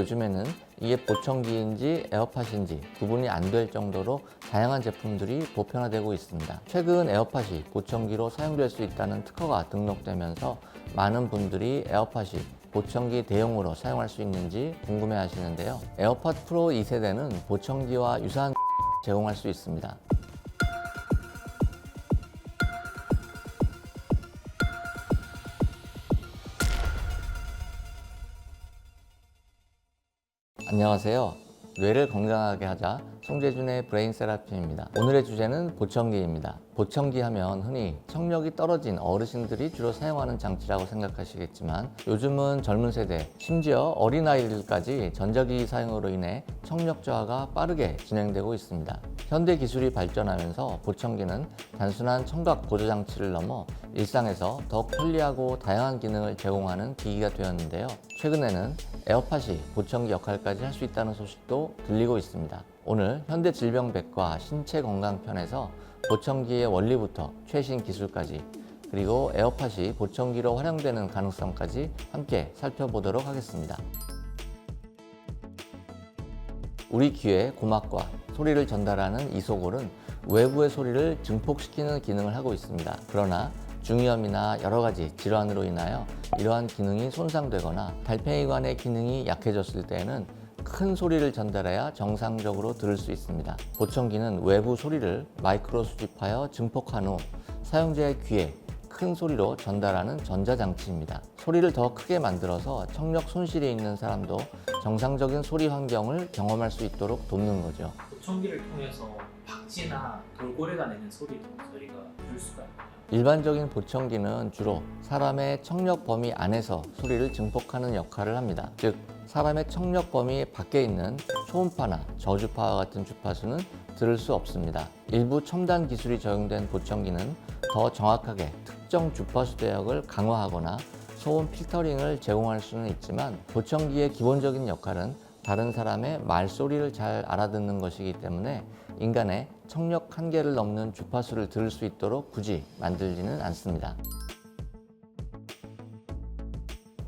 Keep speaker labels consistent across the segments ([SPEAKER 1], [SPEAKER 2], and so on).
[SPEAKER 1] 요즘에는 이게 보청기인지 에어팟인지 구분이 안 될 정도로 다양한 제품들이 보편화되고 있습니다. 최근 에어팟이 보청기로 사용될 수 있다는 특허가 등록되면서 많은 분들이 에어팟이 보청기 대용으로 사용할 수 있는지 궁금해 하시는데요. 에어팟 프로 2세대는 보청기와 유사한 제공할 수 있습니다. 안녕하세요. 뇌를 건강하게 하자 송재준의 브레인 세라피입니다. 오늘의 주제는 보청기입니다. 보청기 하면 흔히 청력이 떨어진 어르신들이 주로 사용하는 장치라고 생각하시겠지만 요즘은 젊은 세대, 심지어 어린아이들까지 전자기기 사용으로 인해 청력 저하가 빠르게 진행되고 있습니다. 현대 기술이 발전하면서 보청기는 단순한 청각 보조 장치를 넘어 일상에서 더욱 편리하고 다양한 기능을 제공하는 기기가 되었는데요. 최근에는 에어팟이 보청기 역할까지 할 수 있다는 소식도 들리고 있습니다. 오늘 현대질병백과 신체건강편에서 보청기의 원리부터 최신 기술까지, 그리고 에어팟이 보청기로 활용되는 가능성까지 함께 살펴보도록 하겠습니다. 우리 귀에 고막과 소리를 전달하는 이소골은 외부의 소리를 증폭시키는 기능을 하고 있습니다. 그러나 중이염이나 여러 가지 질환으로 인하여 이러한 기능이 손상되거나 달팽이관의 기능이 약해졌을 때에는 큰 소리를 전달해야 정상적으로 들을 수 있습니다. 보청기는 외부 소리를 마이크로 수집하여 증폭한 후 사용자의 귀에 큰 소리로 전달하는 전자장치입니다. 소리를 더 크게 만들어서 청력 손실이 있는 사람도 정상적인 소리 환경을 경험할 수 있도록 돕는 거죠.
[SPEAKER 2] 보청기를 통해서 박쥐나 돌고래가 내는 소리도 저희가 들을 수가 있나요?
[SPEAKER 1] 일반적인 보청기는 주로 사람의 청력 범위 안에서 소리를 증폭하는 역할을 합니다. 즉, 사람의 청력 범위 밖에 있는 초음파나 저주파와 같은 주파수는 들을 수 없습니다. 일부 첨단 기술이 적용된 보청기는 더 정확하게 특정 주파수 대역을 강화하거나 소음 필터링을 제공할 수는 있지만 보청기의 기본적인 역할은 다른 사람의 말소리를 잘 알아듣는 것이기 때문에 인간의 청력 한계를 넘는 주파수를 들을 수 있도록 굳이 만들지는 않습니다.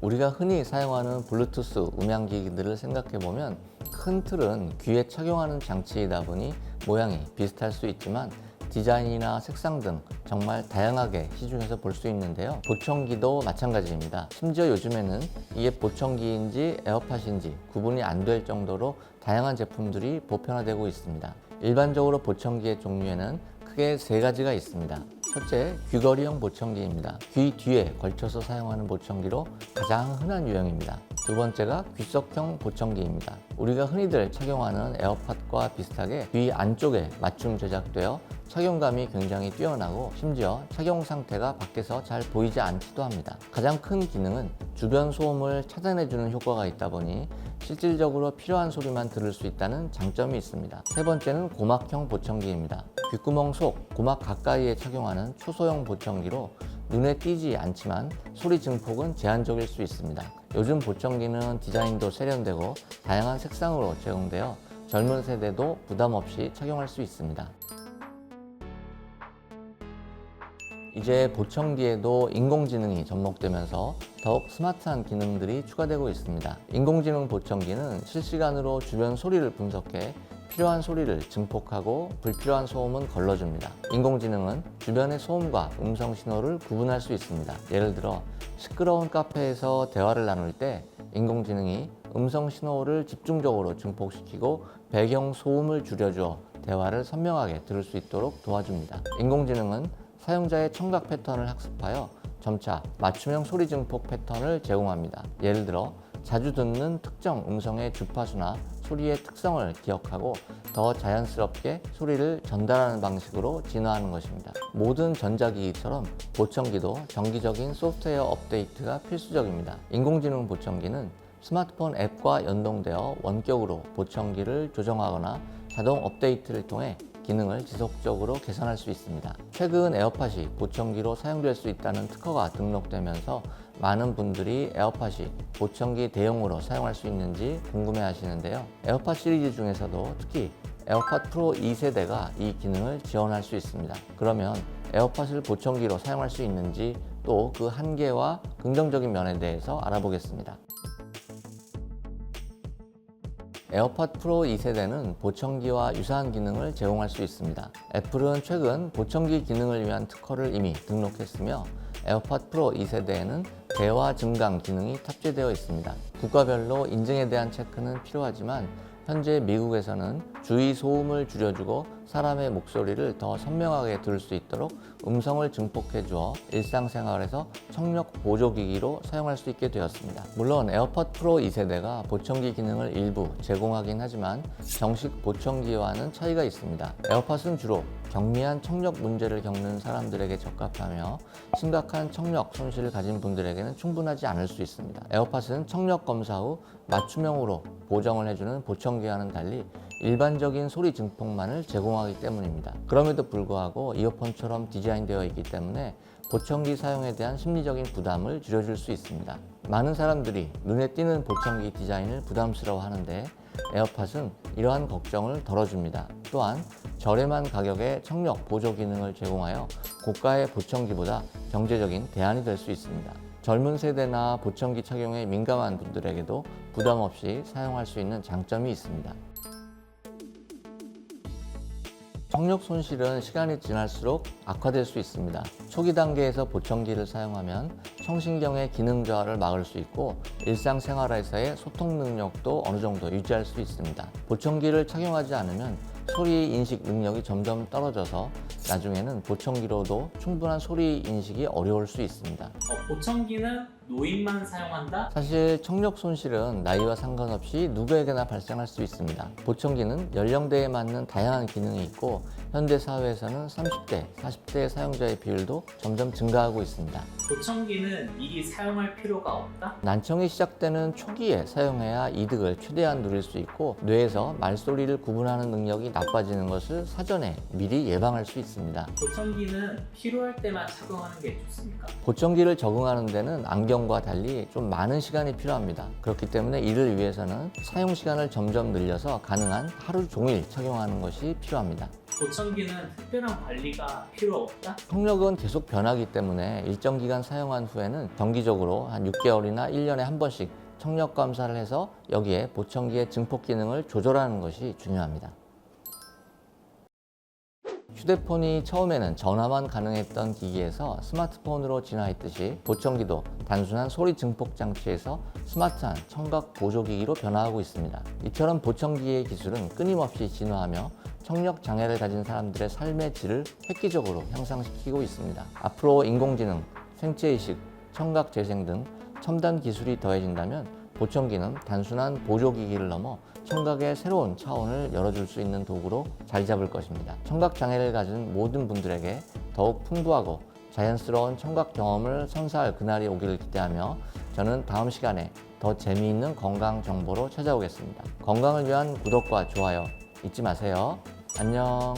[SPEAKER 1] 우리가 흔히 사용하는 블루투스 음향기기들을 생각해보면 큰 틀은 귀에 착용하는 장치이다 보니 모양이 비슷할 수 있지만 디자인이나 색상 등 정말 다양하게 시중에서 볼 수 있는데요. 보청기도 마찬가지입니다. 심지어 요즘에는 이게 보청기인지 에어팟인지 구분이 안 될 정도로 다양한 제품들이 보편화되고 있습니다. 일반적으로 보청기의 종류에는 크게 세 가지가 있습니다. 첫째, 귀걸이형 보청기입니다. 귀 뒤에 걸쳐서 사용하는 보청기로 가장 흔한 유형입니다. 두 번째가 귓속형 보청기입니다. 우리가 흔히들 착용하는 에어팟과 비슷하게 귀 안쪽에 맞춤 제작되어 착용감이 굉장히 뛰어나고 심지어 착용 상태가 밖에서 잘 보이지 않기도 합니다. 가장 큰 기능은 주변 소음을 차단해주는 효과가 있다 보니 실질적으로 필요한 소리만 들을 수 있다는 장점이 있습니다. 세 번째는 고막형 보청기입니다. 귓구멍 속 고막 가까이에 착용하는 초소형 보청기로 눈에 띄지 않지만 소리 증폭은 제한적일 수 있습니다. 요즘 보청기는 디자인도 세련되고 다양한 색상으로 제공되어 젊은 세대도 부담 없이 착용할 수 있습니다. 이제 보청기에도 인공지능이 접목되면서 더욱 스마트한 기능들이 추가되고 있습니다. 인공지능 보청기는 실시간으로 주변 소리를 분석해 필요한 소리를 증폭하고 불필요한 소음은 걸러줍니다. 인공지능은 주변의 소음과 음성 신호를 구분할 수 있습니다. 예를 들어 시끄러운 카페에서 대화를 나눌 때 인공지능이 음성 신호를 집중적으로 증폭시키고 배경 소음을 줄여주어 대화를 선명하게 들을 수 있도록 도와줍니다. 인공지능은 사용자의 청각 패턴을 학습하여 점차 맞춤형 소리 증폭 패턴을 제공합니다. 예를 들어 자주 듣는 특정 음성의 주파수나 소리의 특성을 기억하고 더 자연스럽게 소리를 전달하는 방식으로 진화하는 것입니다. 모든 전자기기처럼 보청기도 정기적인 소프트웨어 업데이트가 필수적입니다. 인공지능 보청기는 스마트폰 앱과 연동되어 원격으로 보청기를 조정하거나 자동 업데이트를 통해 기능을 지속적으로 개선할 수 있습니다. 최근 에어팟이 보청기로 사용될 수 있다는 특허가 등록되면서 많은 분들이 에어팟이 보청기 대용으로 사용할 수 있는지 궁금해 하시는데요. 에어팟 시리즈 중에서도 특히 에어팟 프로 2세대가 이 기능을 지원할 수 있습니다. 그러면 에어팟을 보청기로 사용할 수 있는지 또 그 한계와 긍정적인 면에 대해서 알아보겠습니다. 에어팟 프로 2세대는 보청기와 유사한 기능을 제공할 수 있습니다. 애플은 최근 보청기 기능을 위한 특허를 이미 등록했으며 에어팟 프로 2세대에는 대화 증강 기능이 탑재되어 있습니다. 국가별로 인증에 대한 체크는 필요하지만 현재 미국에서는 주의 소음을 줄여주고 사람의 목소리를 더 선명하게 들을 수 있도록 음성을 증폭해 주어 일상생활에서 청력 보조기기로 사용할 수 있게 되었습니다. 물론 에어팟 프로 2세대가 보청기 기능을 일부 제공하긴 하지만 정식 보청기와는 차이가 있습니다. 에어팟은 주로 경미한 청력 문제를 겪는 사람들에게 적합하며 심각한 청력 손실을 가진 분들에게는 충분하지 않을 수 있습니다. 에어팟은 청력 검사 후 맞춤형으로 보정을 해주는 보청기와는 달리 일반적인 소리 증폭만을 제공하기 때문입니다. 그럼에도 불구하고 이어폰처럼 디자인되어 있기 때문에 보청기 사용에 대한 심리적인 부담을 줄여줄 수 있습니다. 많은 사람들이 눈에 띄는 보청기 디자인을 부담스러워 하는데 에어팟은 이러한 걱정을 덜어줍니다. 또한 저렴한 가격에 청력 보조 기능을 제공하여 고가의 보청기보다 경제적인 대안이 될 수 있습니다. 젊은 세대나 보청기 착용에 민감한 분들에게도 부담 없이 사용할 수 있는 장점이 있습니다. 청력 손실은 시간이 지날수록 악화될 수 있습니다. 초기 단계에서 보청기를 사용하면 청신경의 기능 저하를 막을 수 있고 일상생활에서의 소통 능력도 어느 정도 유지할 수 있습니다. 보청기를 착용하지 않으면 소리 인식 능력이 점점 떨어져서 나중에는 보청기로도 충분한 소리 인식이 어려울 수 있습니다.
[SPEAKER 2] 보청기는 노인만 사용한다?
[SPEAKER 1] 사실 청력 손실은 나이와 상관없이 누구에게나 발생할 수 있습니다. 보청기는 연령대에 맞는 다양한 기능이 있고 현대 사회에서는 30대, 40대 사용자의 비율도 점점 증가하고 있습니다.
[SPEAKER 2] 보청기는 미리 사용할 필요가 없다?
[SPEAKER 1] 난청이 시작되는 초기에 사용해야 이득을 최대한 누릴 수 있고 뇌에서 말소리를 구분하는 능력이 나빠지는 것을 사전에 미리 예방할 수 있습니다.
[SPEAKER 2] 보청기는 필요할 때만 착용하는 게 좋습니까?
[SPEAKER 1] 보청기를 적응하는 데는 안경과 달리 좀 많은 시간이 필요합니다. 그렇기 때문에 이를 위해서는 사용 시간을 점점 늘려서 가능한 하루 종일 착용하는 것이 필요합니다.
[SPEAKER 2] 보청기는 특별한 관리가 필요 없다?
[SPEAKER 1] 청력은 계속 변하기 때문에 일정 기간 사용한 후에는 정기적으로 한 6개월이나 1년에 한 번씩 청력 검사를 해서 여기에 보청기의 증폭 기능을 조절하는 것이 중요합니다. 휴대폰이 처음에는 전화만 가능했던 기기에서 스마트폰으로 진화했듯이 보청기도 단순한 소리 증폭 장치에서 스마트한 청각 보조기기로 변화하고 있습니다. 이처럼 보청기의 기술은 끊임없이 진화하며 청력 장애를 가진 사람들의 삶의 질을 획기적으로 향상시키고 있습니다. 앞으로 인공지능, 생체이식, 청각 재생 등 첨단 기술이 더해진다면 보청기는 단순한 보조기기를 넘어 청각의 새로운 차원을 열어줄 수 있는 도구로 자리 잡을 것입니다. 청각 장애를 가진 모든 분들에게 더욱 풍부하고 자연스러운 청각 경험을 선사할 그날이 오기를 기대하며 저는 다음 시간에 더 재미있는 건강 정보로 찾아오겠습니다. 건강을 위한 구독과 좋아요 잊지 마세요. 안녕.